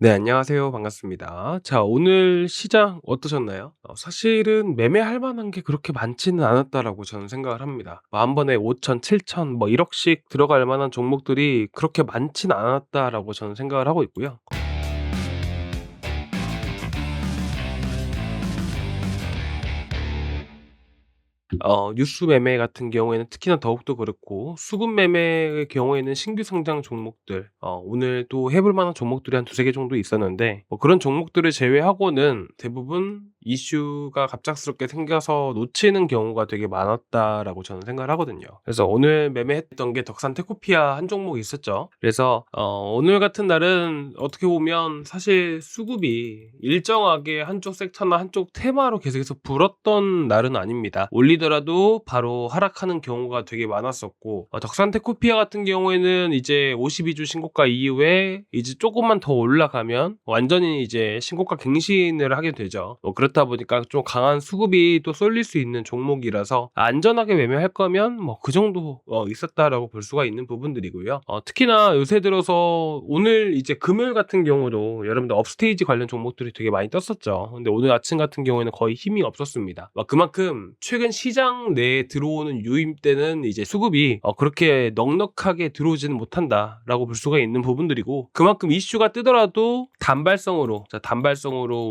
네, 안녕하세요. 반갑습니다. 자, 오늘 시장 어떠셨나요? 사실은 매매할 만한 게 그렇게 많지는 않았다라고 저는 생각을 합니다. 한 번에 5천, 7천, 1억씩 들어갈 만한 종목들이 그렇게 많지는 않았다라고 저는 생각을 하고 있고요. 뉴스 매매 같은 경우에는 특히나 더욱더 그렇고, 수급 매매의 경우에는 신규 상장 종목들, 오늘 또 해볼 만한 종목들이 한 두세 개 정도 있었는데, 그런 종목들을 제외하고는 대부분 이슈가 갑작스럽게 생겨서 놓치는 경우가 되게 많았다라고 저는 생각을 하거든요. 그래서 오늘 매매했던 게 덕산 테코피아 한 종목이 있었죠. 그래서 오늘 같은 날은 어떻게 보면 사실 수급이 일정하게 한쪽 섹터나 한쪽 테마로 계속해서 불었던 날은 아닙니다. 올리더라도 바로 하락하는 경우가 되게 많았었고, 덕산 테코피아 같은 경우에는 이제 52주 신고가 이후에 이제 조금만 더 올라가면 완전히 이제 신고가 갱신을 하게 되죠. 그렇다 보니까 좀 강한 수급이 또 쏠릴 수 있는 종목이라서 안전하게 매매할 거면 그 정도 있었다라고 볼 수가 있는 부분들이고요. 특히나 요새 들어서 오늘 이제 금요일 같은 경우도 여러분들 업스테이지 관련 종목들이 되게 많이 떴었죠. 근데 오늘 아침 같은 경우에는 거의 힘이 없었습니다. 그만큼 최근 시장 내에 들어오는 유입 때는 이제 수급이 그렇게 넉넉하게 들어오지는 못한다라고 볼 수가 있는 부분들이고, 그만큼 이슈가 뜨더라도 단발성으로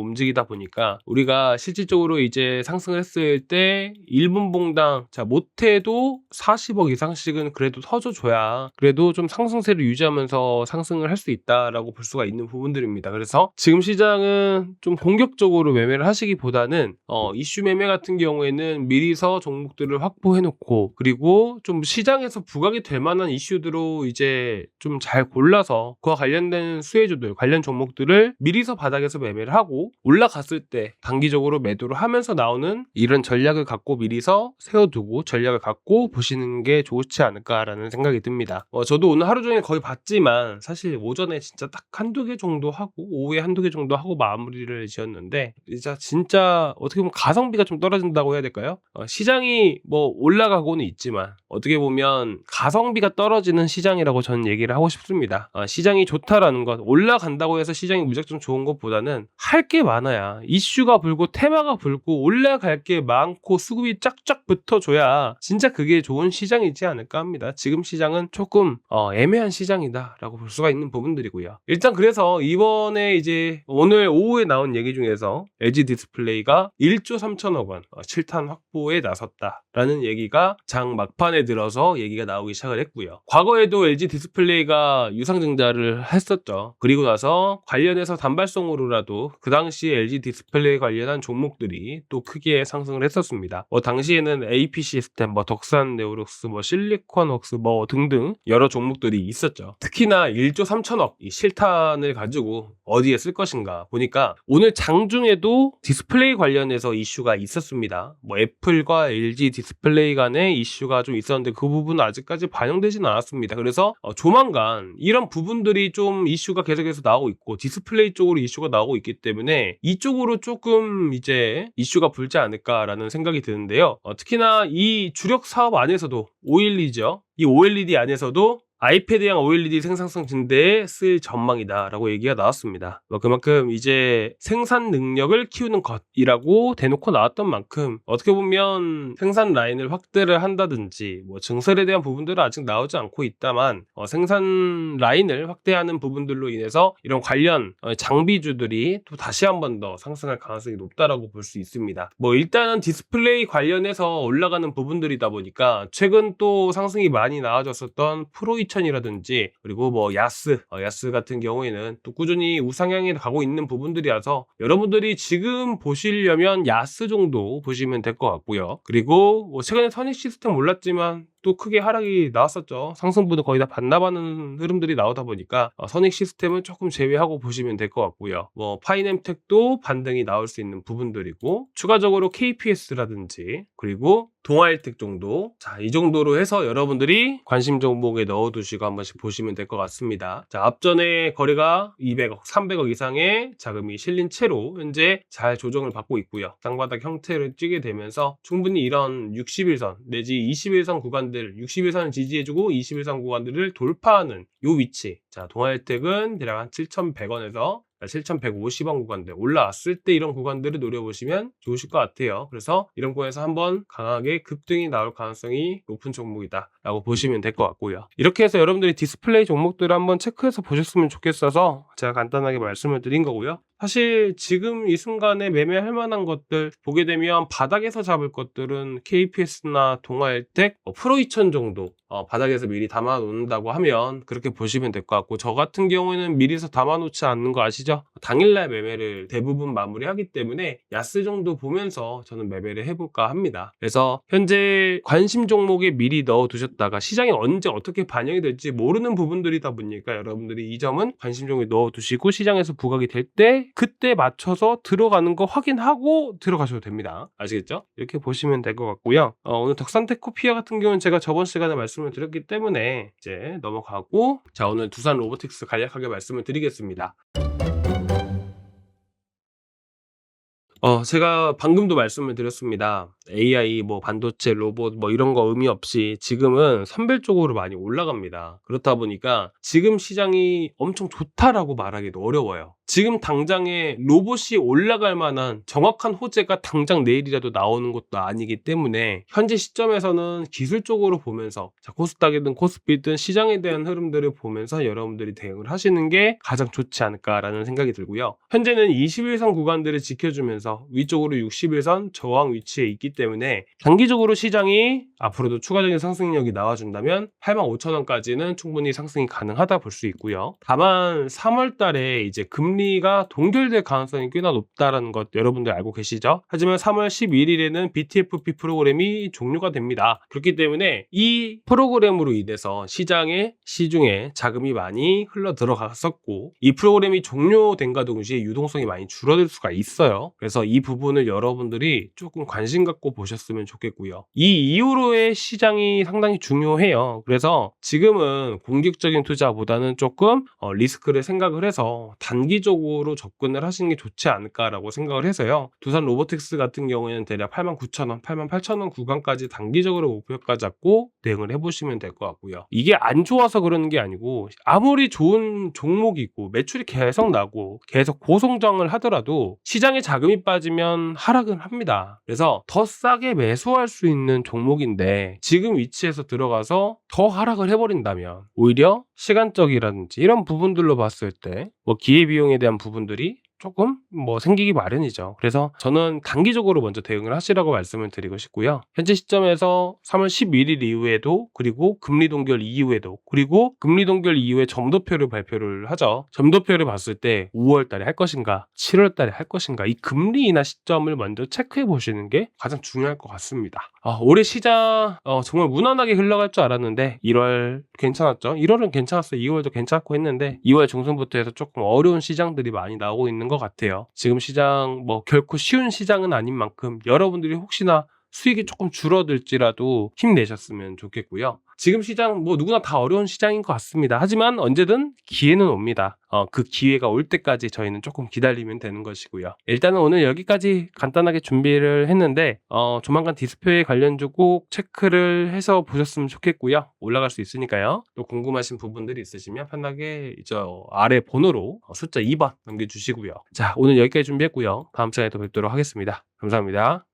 움직이다 보니까 우리가 실질적으로 이제 상승을 했을 때 1분 봉당 못해도 40억 이상씩은 그래도 터져줘야 그래도 좀 상승세를 유지하면서 상승을 할 수 있다라고 볼 수가 있는 부분들입니다. 그래서 지금 시장은 좀 공격적으로 매매를 하시기보다는 이슈 매매 같은 경우에는 미리서 종목들을 확보해 놓고, 그리고 좀 시장에서 부각이 될 만한 이슈들로 이제 좀 잘 골라서 그와 관련된 수혜주들, 관련 종목들을 미리서 바닥에서 매매를 하고, 올라갔을 때 단기적으로 매도를 하면서 나오는 이런 전략을 갖고 미리서 세워두고 전략을 갖고 보시는 게 좋지 않을까라는 생각이 듭니다. 저도 오늘 하루 종일 거의 봤지만 사실 오전에 진짜 딱 한두 개 정도 하고 오후에 한두 개 정도 하고 마무리를 지었는데, 이제 진짜 어떻게 보면 가성비가 좀 떨어진다고 해야 될까요? 시장이 올라가고는 있지만 어떻게 보면 가성비가 떨어지는 시장이라고 저는 얘기를 하고 싶습니다. 시장이 좋다라는 것, 올라간다고 해서 시장이 무작정 좋은 것보다는 할 게 많아야, 이슈가 불고 테마가 불고 올라갈 게 많고 수급이 쫙쫙 붙어줘야 진짜 그게 좋은 시장이지 않을까 합니다. 지금 시장은 조금 애매한 시장이다라고 볼 수가 있는 부분들이고요. 일단 그래서 이번에 이제 오늘 오후에 나온 얘기 중에서 LG 디스플레이가 1조 3천억 원 실탄 확보에 나섰다라는 얘기가 장 막판에 들어서 얘기가 나오기 시작을 했고요. 과거에도 LG 디스플레이가 유상증자를 했었죠. 그리고 나서 관련해서 단발성으로라도 그 당시 LG 디스플레이 관련한 종목들이 또 크게 상승을 했었습니다. 당시에는 AP 시스템, 덕산 네오룩스, 실리콘웍스 등등 여러 종목들이 있었죠. 특히나 1조 3천억 이 실탄을 가지고 어디에 쓸 것인가 보니까 오늘 장중에도 디스플레이 관련해서 이슈가 있었습니다. 애플과 LG 디스플레이 간의 이슈가 좀 있었는데 그 부분은 아직까지 반영되지는 않았습니다. 그래서 조만간 이런 부분들이 좀 이슈가 계속해서 나오고 있고, 디스플레이 쪽으로 이슈가 나오고 있기 때문에 이쪽으로 조금 이제 이슈가 불지 않을까라는 생각이 드는데요. 특히나 이 주력 사업 안에서도 OLED죠. 이 OLED 안에서도 아이패드형 OLED 생산성 증대에 쓸 전망이다라고 얘기가 나왔습니다. 그만큼 이제 생산 능력을 키우는 것이라고 대놓고 나왔던 만큼 어떻게 보면 생산 라인을 확대를 한다든지 증설에 대한 부분들은 아직 나오지 않고 있다만, 생산 라인을 확대하는 부분들로 인해서 이런 관련 장비주들이 또 다시 한 번 더 상승할 가능성이 높다라고 볼 수 있습니다. 일단은 디스플레이 관련해서 올라가는 부분들이다 보니까 최근 또 상승이 많이 나와졌었던 프로 2000이라든지 그리고 야스 같은 경우에는 또 꾸준히 우상향에 가고 있는 부분들이라서 여러분들이 지금 보시려면 야스 정도 보시면 될 것 같고요. 그리고 최근에 선익 시스템 올랐지만 또 크게 하락이 나왔었죠. 상승분은 거의 다 반납하는 흐름들이 나오다 보니까 선익 시스템은 조금 제외하고 보시면 될 것 같고요. 파이nem텍도 반등이 나올 수 있는 부분들이고, 추가적으로 KPS라든지 그리고 동아일텍 정도, 이 정도로 해서 여러분들이 관심 종목에 넣어두시고 한 번씩 보시면 될 것 같습니다. 앞전에 거래가 200억, 300억 이상의 자금이 실린 채로 현재 잘 조정을 받고 있고요. 땅바닥 형태를 찌게 되면서 충분히 이런 60일선 내지 21선 구간들, 60일선을 지지해주고 21선 구간들을 돌파하는 요 위치. 동아일텍은 대략 한 7,100원에서 7,150원 구간들 올라왔을 때 이런 구간들을 노려보시면 좋으실 것 같아요. 그래서 이런 구간에서 한번 강하게 급등이 나올 가능성이 높은 종목이다 라고 보시면 될 것 같고요. 이렇게 해서 여러분들이 디스플레이 종목들을 한번 체크해서 보셨으면 좋겠어서 제가 간단하게 말씀을 드린 거고요. 사실 지금 이 순간에 매매할 만한 것들 보게 되면 바닥에서 잡을 것들은 KPS나 동아일텍, 프로2000 정도 바닥에서 미리 담아 놓는다고 하면 그렇게 보시면 될 것 같고, 저 같은 경우에는 미리서 담아 놓지 않는 거 아시죠? 당일날 매매를 대부분 마무리하기 때문에 야스 정도 보면서 저는 매매를 해볼까 합니다. 그래서 현재 관심 종목에 미리 넣어 두셨다가 시장이 언제 어떻게 반영이 될지 모르는 부분들이다 보니까 여러분들이 이 점은 관심 종목에 넣어 두시고 시장에서 부각이 될 때 그때 맞춰서 들어가는 거 확인하고 들어가셔도 됩니다. 아시겠죠? 이렇게 보시면 될 것 같고요. 오늘 덕산테크피아 같은 경우는 제가 저번 시간에 말씀을 드렸기 때문에 이제 넘어가고, 자, 오늘 두산 로보틱스 간략하게 말씀을 드리겠습니다. 제가 방금도 말씀을 드렸습니다. AI, 반도체, 로봇, 이런 거 의미 없이 지금은 선별적으로 많이 올라갑니다. 그렇다 보니까 지금 시장이 엄청 좋다라고 말하기도 어려워요. 지금 당장에 로봇이 올라갈 만한 정확한 호재가 당장 내일이라도 나오는 것도 아니기 때문에 현재 시점에서는 기술적으로 보면서, 코스닥이든 코스피든 시장에 대한 흐름들을 보면서 여러분들이 대응을 하시는 게 가장 좋지 않을까라는 생각이 들고요. 현재는 21선 구간들을 지켜주면서 위쪽으로 61선 저항 위치에 있기 때문에 단기적으로 시장이 앞으로도 추가적인 상승력이 나와준다면 85,000원까지는 충분히 상승이 가능하다 볼 수 있고요. 다만 3월 달에 이제 금리가 동결될 가능성이 꽤나 높다는 것 여러분들 알고 계시죠? 하지만 3월 11일에는 BTFP 프로그램이 종료가 됩니다. 그렇기 때문에 이 프로그램으로 인해서 시중에 자금이 많이 흘러 들어갔었고, 이 프로그램이 종료된과 동시에 유동성이 많이 줄어들 수가 있어요. 그래서 이 부분을 여러분들이 조금 관심 갖고 보셨으면 좋겠고요. 이 이후로의 시장이 상당히 중요해요. 그래서 지금은 공격적인 투자보다는 조금 리스크를 생각을 해서 단기적으로 접근을 하시는 게 좋지 않을까라고 생각을 해서요. 두산 로보틱스 같은 경우에는 대략 89,000원, 88,000원 구간까지 단기적으로 목표가 잡고 대응을 해보시면 될 것 같고요. 이게 안 좋아서 그러는 게 아니고, 아무리 좋은 종목이고 매출이 계속 나고 계속 고성장을 하더라도 시장에 자금이 빠지면 하락은 합니다. 그래서 더 싸게 매수할 수 있는 종목인데 지금 위치에서 들어가서 더 하락을 해버린다면 오히려 시간적이라든지 이런 부분들로 봤을 때 기회비용에 대한 부분들이 조금 생기기 마련이죠. 그래서 저는 단기적으로 먼저 대응을 하시라고 말씀을 드리고 싶고요. 현재 시점에서 3월 11일 이후에도, 그리고 금리 동결 이후에도, 그리고 금리 동결 이후에 점도표를 발표를 하죠. 점도표를 봤을 때 5월 달에 할 것인가 7월 달에 할 것인가, 이 금리 인하 시점을 먼저 체크해 보시는 게 가장 중요할 것 같습니다. 올해 시장 정말 무난하게 흘러갈 줄 알았는데 1월 괜찮았죠. 1월은 괜찮았어요. 2월도 괜찮고 했는데 2월 중순부터 해서 조금 어려운 시장들이 많이 나오고 있는 것 같아요. 지금 시장 결코 쉬운 시장은 아닌 만큼 여러분들이 혹시나 수익이 조금 줄어들지라도 힘내셨으면 좋겠고요. 지금 시장 누구나 다 어려운 시장인 것 같습니다. 하지만 언제든 기회는 옵니다. 그 기회가 올 때까지 저희는 조금 기다리면 되는 것이고요. 일단은 오늘 여기까지 간단하게 준비를 했는데 조만간 디스플레이 관련주 꼭 체크를 해서 보셨으면 좋겠고요. 올라갈 수 있으니까요. 또 궁금하신 부분들이 있으시면 편하게 저 아래 번호로 숫자 2번 남겨주시고요. 자, 오늘 여기까지 준비했고요. 다음 시간에 또 뵙도록 하겠습니다. 감사합니다.